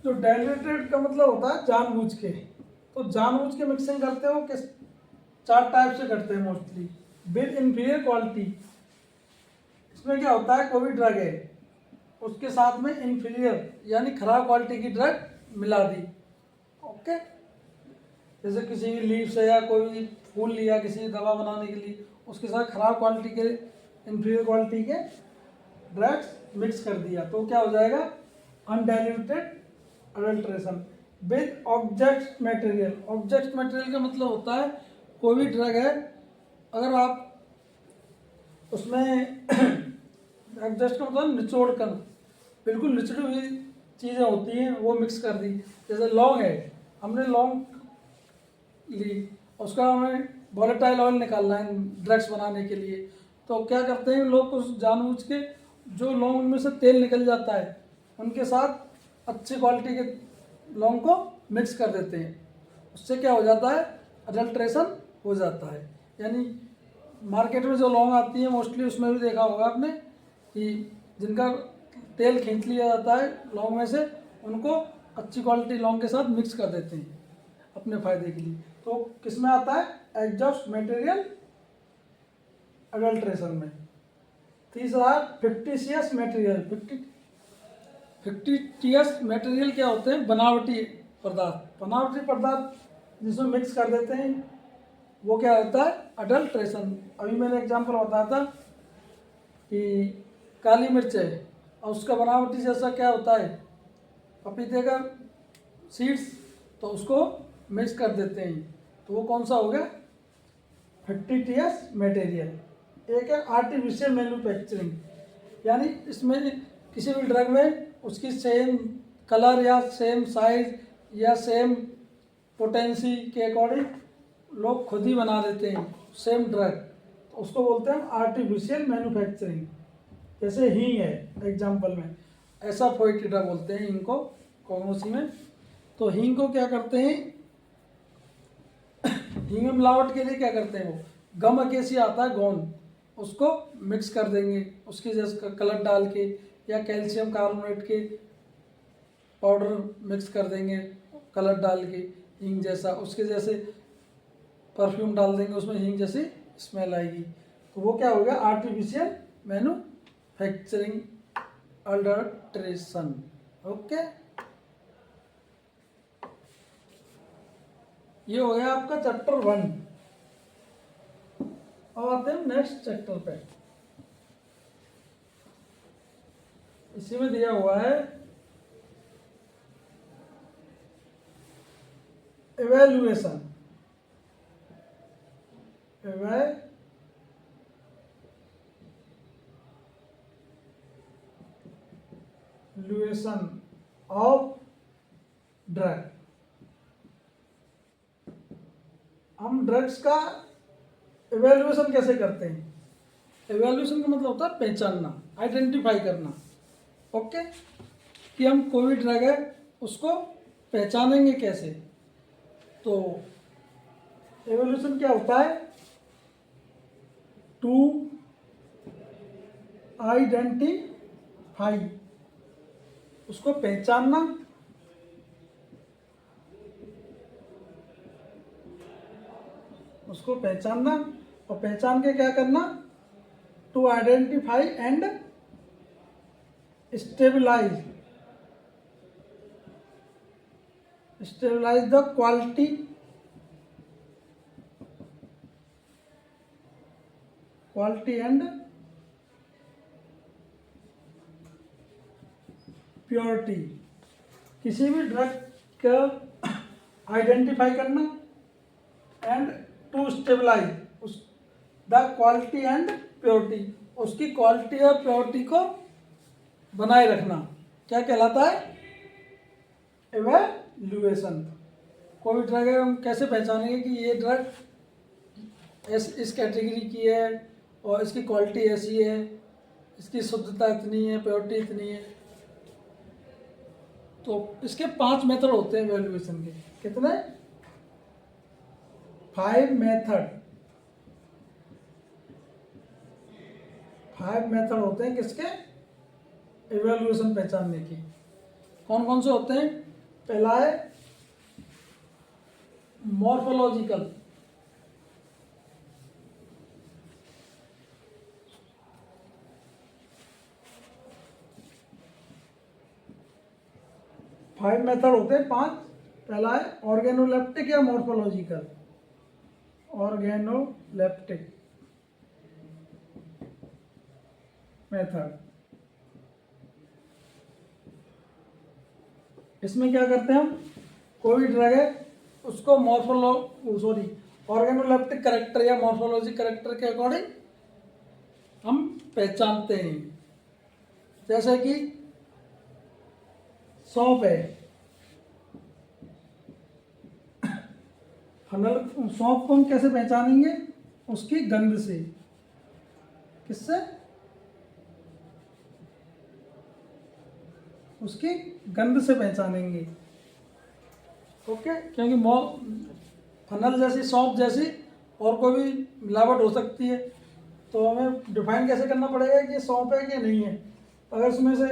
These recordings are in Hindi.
जो डाइल्यूटेड का मतलब होता है जानबूझ के, तो जानबूझ के मिक्सिंग करते हो किस 4 टाइप से करते हैं मोस्टली। विद इन्फीरियर क्वालिटी, इसमें क्या होता है, कोई भी ड्रग है उसके साथ में इन्फीरियर यानी खराब क्वालिटी की ड्रग मिला दी। ओके, जैसे किसी भी लीव से या कोई भी फूल लिया किसी दवा बनाने के लिए, उसके साथ खराब क्वालिटी के इन्फीरियर क्वालिटी के ड्रग्स मिक्स कर दिया, तो क्या हो जाएगा, undiluted adulteration. With object material, object material का मतलब होता है कोई भी ड्रग है, अगर आप उसमें ऑब्जेक्ट का मतलब निचोड़ कर, बिल्कुल निचड़ी हुई चीज़ें होती हैं वो मिक्स कर दी। जैसे लौंग है, हमने लौंग ली, उसका हमें वॉलेटाइल ऑयल निकालना है ड्रग्स बनाने के लिए, तो क्या करते हैं लोग उस जानबूझ के जो लौंग में से तेल निकल जाता है उनके साथ अच्छी क्वालिटी के लौंग को मिक्स कर देते हैं, उससे क्या हो जाता है, अडल्ट्रेशन हो जाता है। यानी मार्केट में जो लौंग आती है मोस्टली उसमें भी देखा होगा आपने कि जिनका तेल खींच लिया जाता है लौंग में से, उनको अच्छी क्वालिटी लौंग के साथ मिक्स कर देते हैं अपने फ़ायदे के लिए। तो किस में आता है, एग्जॉस्ट मटेरियल अडल्ट्रेशन में। तीसरा फिक्टिशियस मटेरियल। फिक्टिशियस मटेरियल क्या होते हैं, बनावटी पदार्थ। बनावटी पदार्थ जिसमें मिक्स कर देते हैं वो क्या होता है, अडल्ट्रेशन। अभी मैंने एग्जांपल बताया था कि काली मिर्च है और उसका बनावटी जैसा क्या होता है, पपीते का सीड्स, तो उसको मिक्स कर देते हैं, तो वो कौन सा हो गया, फिक्टिशियस मटेरियल। एक है आर्टिफिशियल मैन्युफैक्चरिंग, यानी इसमें किसी भी ड्रग में उसकी सेम कलर या सेम साइज या सेम पोटेंसी के अकॉर्डिंग लोग खुद ही बना देते हैं सेम ड्रग, तो उसको बोलते हैं आर्टिफिशियल मैन्युफैक्चरिंग। जैसे हींग है एग्जांपल में, ऐसा फोइटिडा बोलते हैं इनको कॉमर्सी में। तो हींग को क्या करते हैं, हींग में मिलावट के लिए क्या करते हैं, वो गम अकेसिया आता है गोंद, उसको मिक्स कर देंगे उसके जैसे कलर डाल के, या कैल्शियम कार्बोनेट के पाउडर मिक्स कर देंगे कलर डाल के हींग जैसा, उसके जैसे परफ्यूम डाल देंगे उसमें हींग जैसी स्मेल आएगी, तो वो क्या हो गया, आर्टिफिशियल मैन्युफैक्चरिंग अडल्ट्रेशन। ओके, ये हो गया आपका चैप्टर 1। अब आते हैं नेक्स्ट चैप्टर पे। इसी में दिया हुआ है एवेल्युएशन। Evaluation of drug. हम ड्रग्स का एवेल्युएशन कैसे करते हैं, एवेल्युएशन का मतलब होता है पहचानना, आइडेंटिफाई करना। ओके, कि हम कोई भी ड्रग है उसको पहचानेंगे कैसे, तो एवेल्युएशन क्या होता है, टू आइडेंटिफाई, उसको पहचानना, उसको पहचानना और पहचान के क्या करना, to identify and stabilize the quality and purity. किसी भी ड्रग का आइडेंटिफाई करना एंड टू स्टेबलाइज उस द क्वालिटी एंड प्योरिटी, उसकी क्वालिटी और प्योरिटी को बनाए रखना, क्या कहलाता है, एवेल्युएशन। कोई ड्रग है हम कैसे पहचानेंगे कि ये ड्रग इस कैटेगरी की है और इसकी क्वालिटी ऐसी है, इसकी शुद्धता इतनी है, प्योरिटी इतनी है। तो इसके 5 मेथड होते हैं एवेल्युएशन के। कितने, 5 मेथड होते हैं किसके, एवेल्युएशन पहचानने की। कौन कौन से होते हैं, पहला है मॉर्फोलॉजिकल, फाइव मेथड होते हैं, 5। पहला है ऑर्गेनोलेप्टिक या मॉर्फोलॉजिकल। ऑर्गेनोलेप्टिक मेथड, इसमें क्या करते हैं हम, कोई ड्रग है उसको ऑर्गेनोलेप्टिक करेक्टर या मॉर्फोलॉजी करेक्टर के अकॉर्डिंग हम पहचानते हैं। जैसे कि सौंफ है, सौंफ को हम कैसे पहचानेंगे, उसकी गंध से। किससे? उसकी गंध से पहचानेंगे। ओके, क्योंकि फनल जैसी, सौंफ जैसी और कोई भी मिलावट हो सकती है, तो हमें डिफाइन कैसे करना पड़ेगा कि सौंफ है कि नहीं है। अगर उसमें से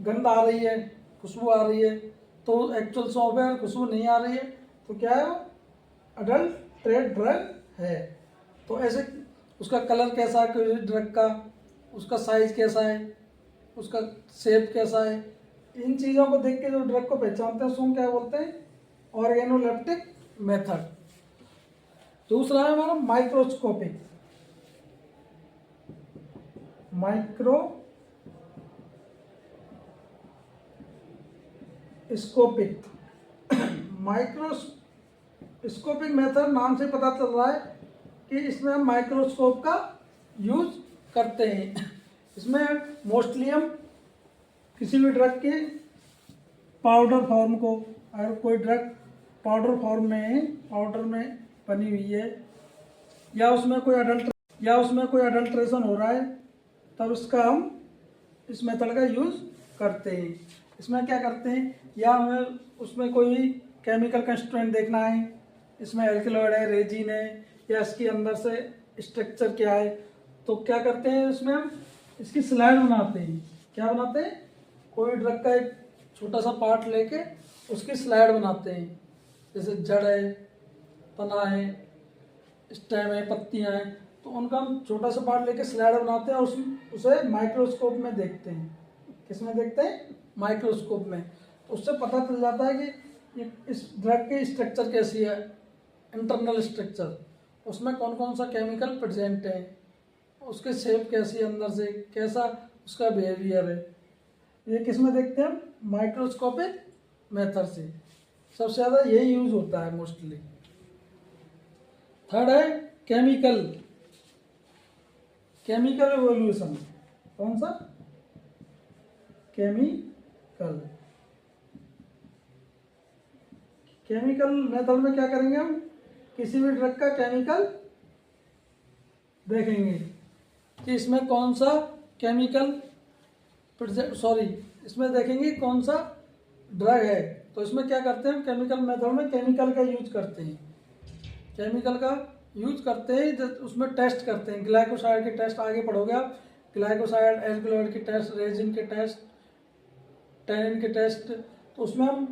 गंध आ रही है, खुशबू आ रही है, तो एक्चुअल सौंफ है। खुशबू नहीं आ रही है तो क्या है, वो अडल्ट्रेट ड्रग है। तो ऐसे उसका कलर कैसा है किसी ड्रग का, उसका साइज कैसा है, उसका शेप कैसा है, इन चीज़ों को देख के जो ड्रग को पहचानते हैं उसको हम क्या बोलते हैं, ऑर्गेनोलेप्टिक मेथड। दूसरा है हमारा माइक्रोस्कोपिक। माइक्रोस्कोपिक मेथड नाम से पता चल रहा है कि इसमें हम माइक्रोस्कोप का यूज करते हैं। इसमें मोस्टली हम किसी भी ड्रग के पाउडर फॉर्म को, अगर कोई ड्रग पाउडर फॉर्म में है, पाउडर में बनी हुई है, या उसमें कोई अडल्ट्रेशन हो रहा है, तब इसका हम इस मेथड का यूज़ करते हैं। इसमें क्या करते हैं, या हमें उसमें कोई केमिकल कंस्टिट्यूएंट देखना है, इसमें एल्कलॉइड है, रेजिन है, या इसके अंदर से स्ट्रक्चर क्या है, तो क्या करते हैं, इसमें हम इसकी स्लाइड बनाते हैं। क्या बनाते हैं, कोई ड्रग का एक छोटा सा पार्ट लेके उसकी स्लाइड बनाते हैं। जैसे जड़ है, तना है, स्टेम है, पत्तियां हैं, तो उनका हम छोटा सा पार्ट लेके स्लाइड बनाते हैं और उसे माइक्रोस्कोप में देखते हैं। किस में देखते हैं, माइक्रोस्कोप में। तो उससे पता चल जाता है कि इस ड्रग की स्ट्रक्चर कैसी है, इंटरनल स्ट्रक्चर, उसमें कौन कौन सा केमिकल प्रेजेंट है, उसके शेप कैसी है, अंदर से कैसा उसका बिहेवियर है। ये किस में देखते हैं, माइक्रोस्कोपिक मेथड से। सबसे ज़्यादा यही यूज होता है मोस्टली। थर्ड है केमिकल एवोल्यूशन। कौन सा, केमिकल मेथड में क्या करेंगे हम, किसी भी ड्रग का केमिकल देखेंगे कि इसमें कौन सा केमिकल इसमें देखेंगे कौन सा ड्रग है। तो इसमें क्या करते हैं, केमिकल मेथड में केमिकल का यूज करते हैं। उसमें टेस्ट करते हैं, ग्लाइकोसाइड के टेस्ट आगे पढ़ोगे आप, ग्लाइकोसाइड, एल्कलॉइड के टेस्ट, रेजिन के टेस्ट, टैनिन के टेस्ट। तो उसमें हम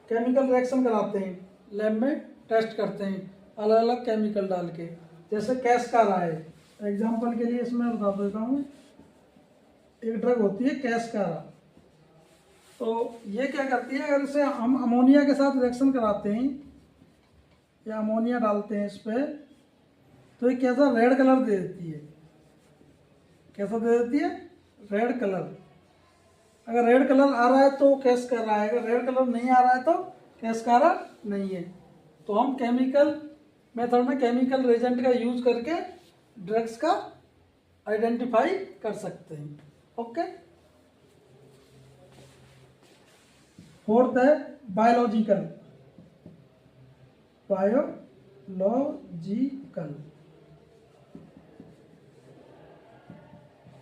केमिकल रिएक्शन कराते हैं, लैब में टेस्ट करते हैं अलग अलग केमिकल डाल के। जैसे कैसकारा है, एग्जाम्पल के लिए इसमें बता देता हूँ, एक ड्रग होती है कैसकारा। तो ये क्या करती है, अगर इसे हम अमोनिया के साथ रिएक्शन कराते हैं या अमोनिया डालते हैं इस पर, तो ये कैसा रेड कलर दे देती है। कैसा दे देती है, रेड कलर। अगर रेड कलर आ रहा है तो कैसकारा है, अगर रेड कलर नहीं आ रहा है तो कैसकारा नहीं है। तो हम केमिकल मेथड में केमिकल रेजेंट का यूज करके ड्रग्स का आइडेंटिफाई कर सकते हैं। ओके। फोर्थ है बायोलॉजिकल।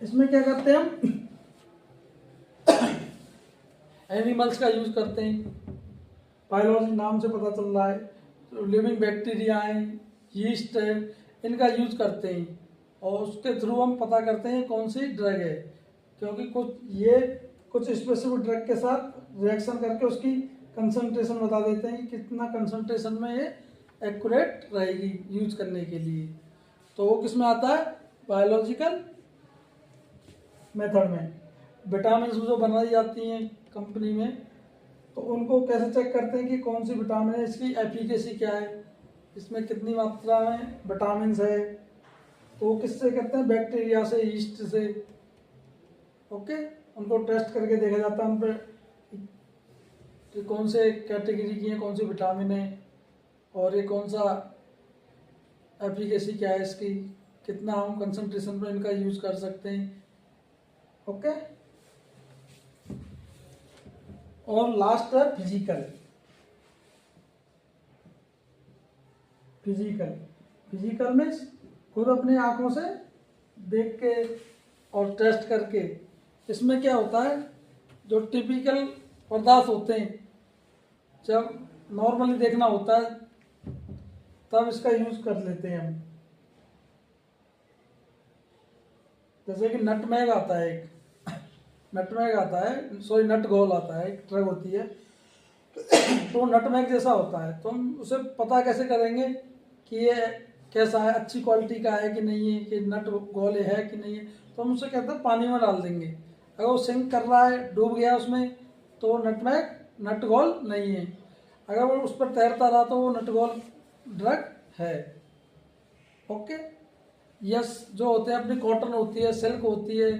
इसमें क्या करते हैं हम, एनिमल्स का यूज करते हैं। बायोलॉजी नाम से पता चल रहा है, तो लिविंग बैक्टीरिया हैं, यीस्ट है, इनका यूज करते हैं और उसके थ्रू हम पता करते हैं कौन सी ड्रग है। क्योंकि कुछ ये कुछ स्पेसिफिक ड्रग के साथ रिएक्शन करके उसकी कंसंट्रेशन बता देते हैं कि कितना कंसंट्रेशन में ये एक्यूरेट रहेगी यूज करने के लिए। तो वो किस में आता है, बायोलॉजिकल मेथड में। विटामिन जो बनाई जाती हैं कंपनी में, तो उनको कैसे चेक करते हैं कि कौन सी विटामिन है, इसकी एफिकेसी क्या है, इसमें कितनी मात्रा में विटामिन है। तो वो किससे करते हैं, बैक्टीरिया से, यीस्ट से। ओके, उनको टेस्ट करके देखा जाता है उन पर कि कौन से कैटेगरी की है, कौन सी विटामिन है, और ये कौन सा एफिकेसी क्या है इसकी, कितना हम कंसंट्रेशन में इनका यूज कर सकते हैं। ओके, और लास्ट है फिजिकल। फिजिकल में खुद अपनी आंखों से देख के और टेस्ट करके। इसमें क्या होता है, जो टिपिकल पदार्थ होते हैं, जब नॉर्मली देखना होता है तब इसका यूज कर लेते हैं हम। जैसे कि नटमेग आता है, एक नटमेग आता है, सॉरी नट घोल आता है, एक ड्रग होती है, तो नटमेग जैसा होता है। तो हम उसे पता कैसे करेंगे कि ये कैसा है, अच्छी क्वालिटी का है कि नहीं है, कि नट घोल है कि नहीं है। तो हम उसे कहते हैं पानी में डाल देंगे, अगर वो सिंक कर रहा है, डूब गया उसमें, तो नटमेग नट घोल नहीं है। अगर वो उस पर तैरता रहा तो वो नट घोल ड्रग है। ओके, यस, जो होते हैं अपनी कॉटन होती है, सिल्क होती है,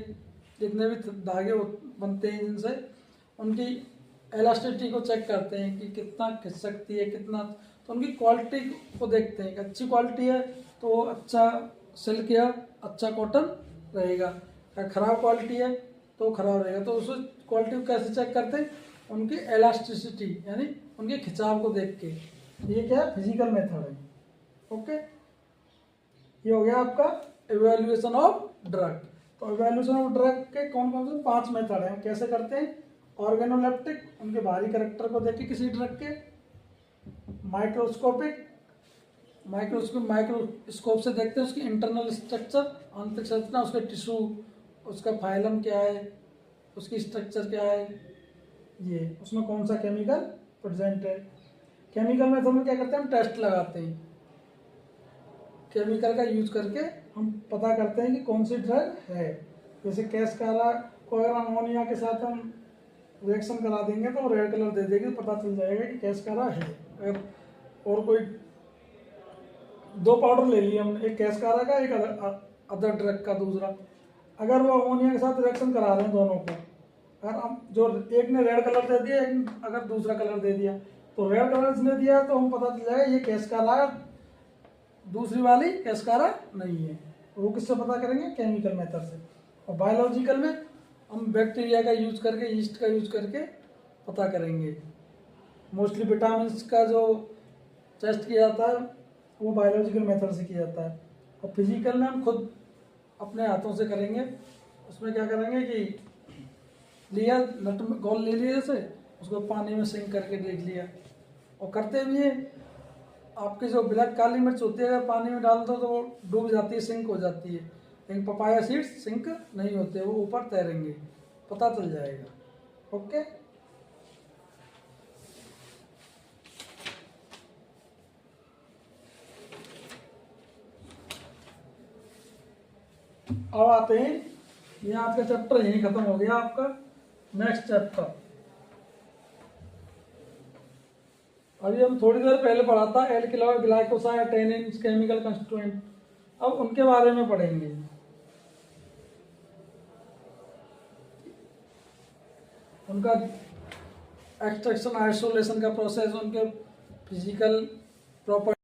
जितने भी धागे बनते हैं जिनसे, उनकी एलास्टिसिटी को चेक करते हैं कि कितना खिंच सकती है, कितना। तो उनकी क्वालिटी को देखते हैं कि अच्छी क्वालिटी है तो अच्छा सिल्क या अच्छा कॉटन रहेगा, अगर ख़राब क्वालिटी है तो ख़राब रहेगा। तो उस क्वालिटी को कैसे चेक करते हैं, उनकी एलास्टिसिटी यानी उनके खिंचाव को देख के। ये क्या है, फिजिकल मेथड है। ओके, ये हो गया आपका इवेल्युएशन ऑफ ड्रग। तो इवेल्युएशन ऑफ ड्रग के कौन कौन से 5 मेथड हैं, कैसे करते हैं। ऑर्गेनोलेप्टिक, उनके बाहरी कैरेक्टर को देख के किसी ड्रग के। माइक्रोस्कोपिक, माइक्रोस्कोप से देखते हैं उसकी इंटरनल स्ट्रक्चर, आंतरिक संरचना, उसके टिश्यू, उसका फाइलम क्या है, उसकी स्ट्रक्चर क्या है, ये उसमें कौन सा केमिकल प्रेजेंट है। केमिकल मेथड में क्या करते हैं, हम टेस्ट लगाते हैं, केमिकल का यूज करके हम पता करते हैं कि कौन सी ड्रग है। जैसे कैसकारा को अगर अमोनिया के साथ हम रिएक्शन करा देंगे तो रेड कलर दे देगी, तो पता चल जाएगा कि कैसकारा है। अगर और कोई 2 पाउडर ले लिए हमने, एक कैसकारा का, एक अदर ड्रग का दूसरा, अगर वो अमोनिया के साथ रिएक्शन करा रहे हैं दोनों को, अगर हम जो एक ने रेड कलर दे दिया, एक अगर दूसरा कलर दे दिया, तो रेड कलर जिसने दिया तो हम पता चल जाएगा ये कैसकारा, दूसरी वाली कैसकारा नहीं है। वो किससे पता करेंगे, केमिकल मेथड से। और बायोलॉजिकल में हम बैक्टीरिया का यूज करके, यीस्ट का यूज करके पता करेंगे। मोस्टली विटामिन का जो टेस्ट किया जाता है वो बायोलॉजिकल मेथड से किया जाता है। और फिजिकल में हम खुद अपने हाथों से करेंगे। उसमें क्या करेंगे कि लिया नट घोल ले लिया, जैसे उसको पानी में सिंक करके देख लिया, और करते भी है। आपकी जो ब्लैक काली मिर्च होती है, अगर पानी में डाल दो तो वो डूब जाती है, सिंक हो जाती है, लेकिन पपाया सीड्स सिंक नहीं होते, वो ऊपर तैरेंगे, पता चल जाएगा। ओके, अब आते हैं, ये आपका चैप्टर यहीं खत्म हो गया। आपका नेक्स्ट चैप्टर अभी हम थोड़ी देर पहले पढ़ा था, एल्किलॉय ग्लाइकोसाइड टैनिन केमिकल कंस्टिट्यूएंट। अब उनके बारे में पढ़ेंगे। उनका एक्सट्रैक्शन आइसोलेशन का प्रोसेस, उनके फिजिकल प्रॉपर्टी।